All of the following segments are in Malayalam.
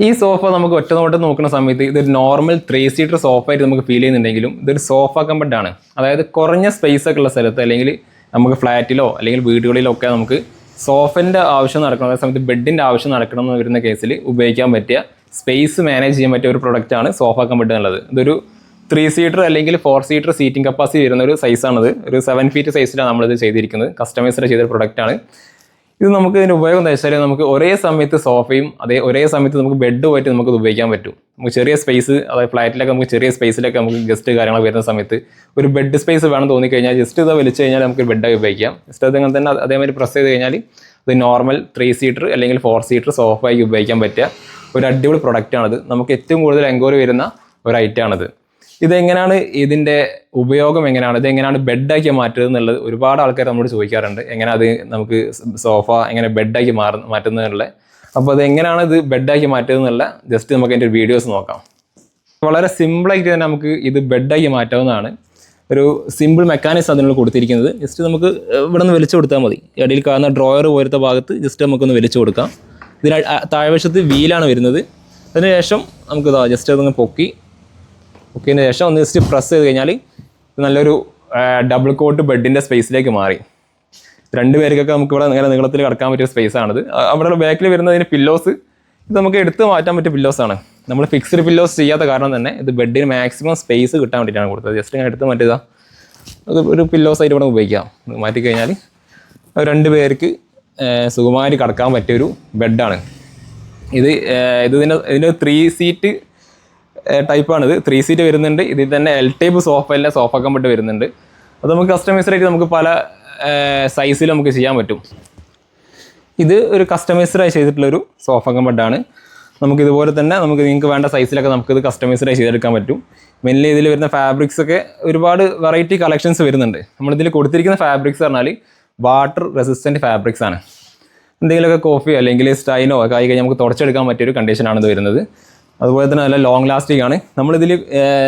ഈ സോഫ നമുക്ക് ഒറ്റ നോട്ടം നോക്കുന്ന സമയത്ത് ഇതൊരു നോർമൽ 3 സീറ്റർ സോഫ ആയിട്ട് നമുക്ക് ഫീൽ ചെയ്യുന്നുണ്ടെങ്കിലും ഇതൊരു സോഫ കംഫർട്ടാണ്. അതായത് കുറഞ്ഞ സ്പേസ് ഒക്കെ ഉള്ള സ്ഥലത്ത് അല്ലെങ്കിൽ നമുക്ക് ഫ്ലാറ്റിലോ അല്ലെങ്കിൽ വീടുകളിലോ ഒക്കെ നമുക്ക് സോഫൻ്റെ ആവശ്യം നടക്കണം, അതേ സമയത്ത് ബെഡിൻ്റെ ആവശ്യം നടക്കണം എന്ന് വരുന്ന കേസിൽ ഉപയോഗിക്കാൻ പറ്റിയ സ്പേസ് മാനേജ് ചെയ്യാൻ പറ്റിയ ഒരു പ്രൊഡക്റ്റാണ് സോഫ കംഫർട്ട് എന്നുള്ളത്. ഇതൊരു 3 സീറ്റർ അല്ലെങ്കിൽ 4 സീറ്റർ സീറ്റിംഗ് കപ്പാസിറ്റി വരുന്ന ഒരു സൈസാണിത്. ഒരു 7 ഫീറ്റ് സൈസിലാണ് നമ്മളിത് ചെയ്തിരിക്കുന്നത്. കസ്റ്റമൈസ്ഡ് ചെയ്ത പ്രൊഡക്റ്റാണ് ഇത്. നമുക്ക് ഇതിൻ്റെ ഉപയോഗം എന്താ വെച്ചാൽ നമുക്ക് ഒരേ സമയത്ത് സോഫയും ഒരേ സമയത്ത് നമുക്ക് ബെഡുമായിട്ട് നമുക്ക് ഉപയോഗിക്കാൻ പറ്റും. നമുക്ക് ചെറിയ സ്പേസ്, അതായത് ഫ്ലാറ്റിലൊക്കെ നമുക്ക് ചെറിയ സ്പേസിലൊക്കെ നമുക്ക് ഗസ്റ്റ് കാര്യങ്ങൾ വരുന്ന സമയത്ത് ഒരു ബെഡ് സ്പേസ് വേണം തോന്നിക്കഴിഞ്ഞാൽ ജസ്റ്റ് ഇത് വലിച്ചു കഴിഞ്ഞാൽ നമുക്ക് ബെഡായി ഉപയോഗിക്കാം. ജസ്റ്റ് അത് അങ്ങനെ തന്നെ അതേമാതിരി പ്രസ് ചെയ്ത് കഴിഞ്ഞാൽ ഇത് നോർമൽ 3 സീറ്റർ അല്ലെങ്കിൽ 4 സീറ്റർ സോഫയായി ഉപയോഗിക്കാൻ പറ്റിയ ഒരു അടിപൊളി പ്രൊഡക്റ്റാണിത്. നമുക്ക് ഏറ്റവും കൂടുതൽ എൻക്വയറി വരുന്ന ഒരു ഐറ്റമാണിത്. ഇതെങ്ങനെയാണ് ഇതിൻ്റെ ഉപയോഗം, എങ്ങനെയാണ് ഇതെങ്ങനെയാണ് ബെഡാക്കി മാറ്റുന്നത് എന്നുള്ളത് ഒരുപാട് ആൾക്കാർ നമ്മളോട് ചോദിക്കാറുണ്ട്. എങ്ങനെ അത് നമുക്ക് സോഫ എങ്ങനെ ബെഡാക്കി മാറ്റുന്നതിനുള്ള. അപ്പോൾ അത് എങ്ങനെയാണ് ഇത് ബെഡാക്കി മാറ്റുന്നത് എന്നുള്ള ജസ്റ്റ് നമുക്ക് അതിൻ്റെ വീഡിയോസ് നോക്കാം. വളരെ സിമ്പിളായിട്ട് തന്നെ നമുക്ക് ഇത് ബെഡാക്കി മാറ്റാവുന്നതാണ്. ഒരു സിമ്പിൾ മെക്കാനിസം അതിനുള്ള കൊടുത്തിരിക്കുന്നത്. ജസ്റ്റ് നമുക്ക് ഇവിടെ നിന്ന് വലിച്ചു കൊടുത്താൽ മതി. ഇടയിൽ കാണുന്ന ഡ്രോയർ പോലത്തെ ഭാഗത്ത് ജസ്റ്റ് നമുക്കൊന്ന് വലിച്ചു കൊടുക്കാം. ഇതിന് താഴ്വശത്ത് വീലാണ് വരുന്നത്. അതിനുശേഷം നമുക്ക് ജസ്റ്റ് അതൊന്ന് പൊക്കിയതിന് ശേഷം ഒന്ന് ജസ്റ്റ് പ്രസ് ചെയ്ത് കഴിഞ്ഞാൽ നല്ലൊരു ഡബിൾ കോട്ട് ബെഡിൻ്റെ സ്പേസിലേക്ക് മാറി. 2 പേർക്കൊക്കെ നമുക്ക് ഇവിടെ നേരെ നീളത്തിൽ കിടക്കാൻ പറ്റിയ സ്പേസാണിത്. അവിടെ ബാക്കിൽ വരുന്നതിന് പില്ലോസ് ഇത് നമുക്ക് എടുത്ത് മാറ്റാൻ പറ്റിയ പില്ലോസാണ്. നമ്മൾ ഫിക്സ്ഡ് പില്ലോസ് ചെയ്യാത്ത കാരണം തന്നെ ഇത് ബെഡിന് മാക്സിമം സ്പേസ് കിട്ടാൻ വേണ്ടിയിട്ടാണ് കൊടുത്തത്. ജസ്റ്റ് ഇങ്ങനെ എടുത്ത് മാറ്റിയതാ അത് ഒരു പില്ലോസായിട്ട് ഇവിടെ ഉപയോഗിക്കാം. മാറ്റിക്കഴിഞ്ഞാൽ 2 പേർക്ക് സുകുമാരി കിടക്കാൻ പറ്റിയൊരു ബെഡാണ് ഇത്. ഇതിൻ്റെ 3 സീറ്റ് ടൈപ്പാണിത്. 3 സീറ്റ് വരുന്നുണ്ട്. ഇതിൽ തന്നെ L ടൈപ്പ് സോഫ കംഫർട്ട് വരുന്നുണ്ട്. അത് നമുക്ക് കസ്റ്റമൈസ്ഡായിട്ട് നമുക്ക് പല സൈസിൽ നമുക്ക് ചെയ്യാൻ പറ്റും. ഇത് ഒരു കസ്റ്റമൈസ്ഡായി ചെയ്തിട്ടുള്ളൊരു സോഫ കംഫർട്ടാണ്. നമുക്കിതുപോലെ തന്നെ നിങ്ങൾക്ക് വേണ്ട സൈസിലൊക്കെ നമുക്കിത് കസ്റ്റമൈസ്ഡായി ചെയ്തെടുക്കാൻ പറ്റും. മെയിൻലി ഇതിൽ വരുന്ന ഫാബ്രിക്സ് ഒക്കെ ഒരുപാട് വെറൈറ്റി കളക്ഷൻസ് വരുന്നുണ്ട്. നമ്മളിതിൽ കൊടുത്തിരിക്കുന്ന ഫാബ്രിക്സ് പറഞ്ഞാൽ വാട്ടർ റെസിസ്റ്റൻറ്റ് ഫാബ്രിക്സ് ആണ്. എന്തെങ്കിലുമൊക്കെ കോഫി അല്ലെങ്കിൽ സ്റ്റൈനോ ഒക്കെ ആയി കഴിഞ്ഞാൽ നമുക്ക് തുടച്ചെടുക്കാൻ പറ്റിയൊരു കണ്ടീഷനാണ് ഇത് വരുന്നത്. അതുപോലെ തന്നെ നല്ല ലോങ് ലാസ്റ്റിംഗ് ആണ്. നമ്മളിതിൽ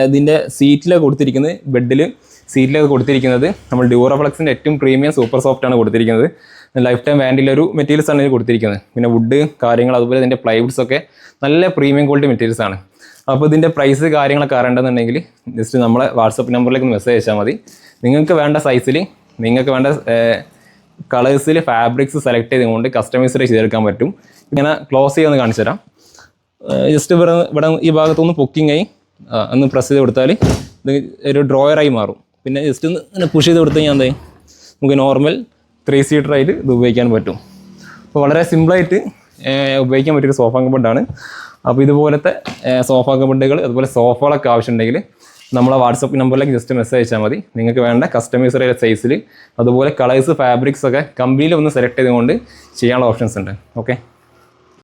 ഇതിൻ്റെ സീറ്റിലൊക്കെ കൊടുത്തിരിക്കുന്നത്, ബെഡിൽ സീറ്റിലൊക്കെ കൊടുത്തിരിക്കുന്നത് നമ്മൾ ഡ്യൂറഫ്ലെക്സിൻ്റെ ഏറ്റവും പ്രീമിയം സൂപ്പർ സോഫ്റ്റ് ആണ് കൊടുത്തിരിക്കുന്നത്. ലൈഫ് ടൈം വാറണ്ടിയിലൊരു മെറ്റീരിയൽസ് ആണ് ഇത് കൊടുത്തിരിക്കുന്നത്. പിന്നെ വുഡ് കാര്യങ്ങൾ അതുപോലെ ഇതിൻ്റെ പ്ലൈവുഡ്സ് ഒക്കെ നല്ല പ്രീമിയം ക്വാളിറ്റി മെറ്റീരിയൽസ് ആണ്. അപ്പോൾ ഇതിൻ്റെ പ്രൈസ് കാര്യങ്ങളൊക്കെ അറിയേണ്ടതെന്നുണ്ടെങ്കിൽ ജസ്റ്റ് നമ്മളെ വാട്സപ്പ് നമ്പറിലേക്ക് മെസ്സേജ് അയച്ചാൽ മതി. നിങ്ങൾക്ക് വേണ്ട സൈസിൽ നിങ്ങൾക്ക് വേണ്ട കളേഴ്സിൽ ഫാബ്രിക്സ് സെലക്ട് ചെയ്തുകൊണ്ട് കസ്റ്റമൈസ്ഡ് ചെയ്തെടുക്കാൻ പറ്റും. ഇങ്ങനെ ക്ലോസ് ചെയ്യാമെന്ന് കാണിച്ചു തരാം. ജസ്റ്റ് ഇവിടെ ഈ ഭാഗത്തൊന്ന് പൊക്കിങ്ങായി ഒന്ന് പ്രസ് ചെയ്ത് കൊടുത്താൽ ഇത് ഒരു ഡ്രോയറായി മാറും. പിന്നെ ജസ്റ്റ് ഒന്ന് ഇങ്ങനെ പുഷ് ചെയ്ത് കൊടുത്തു കഴിഞ്ഞാൽ എന്തായി നമുക്ക് നോർമൽ 3 സീറ്ററായിട്ട് ഇത് ഉപയോഗിക്കാൻ പറ്റും. അപ്പോൾ വളരെ സിമ്പിളായിട്ട് ഉപയോഗിക്കാൻ പറ്റിയൊരു സോഫ കംഫർട്ടാണ്. അപ്പോൾ ഇതുപോലത്തെ സോഫ കംഫർട്ടുകൾ അതുപോലെ സോഫകളൊക്കെ ആവശ്യമുണ്ടെങ്കിൽ നമ്മളെ വാട്സപ്പ് നമ്പറിലേക്ക് ജസ്റ്റ് മെസ്സേജ് അയച്ചാൽ മതി. നിങ്ങൾക്ക് വേണ്ട കസ്റ്റമൈസ്ഡ് സൈസിൽ അതുപോലെ കളേഴ്സ് ഫാബ്രിക്സ് ഒക്കെ കമ്പനിയിൽ ഒന്ന് സെലക്ട് ചെയ്തുകൊണ്ട് ചെയ്യാനുള്ള ഓപ്ഷൻസ് ഉണ്ട്. ഓക്കെ.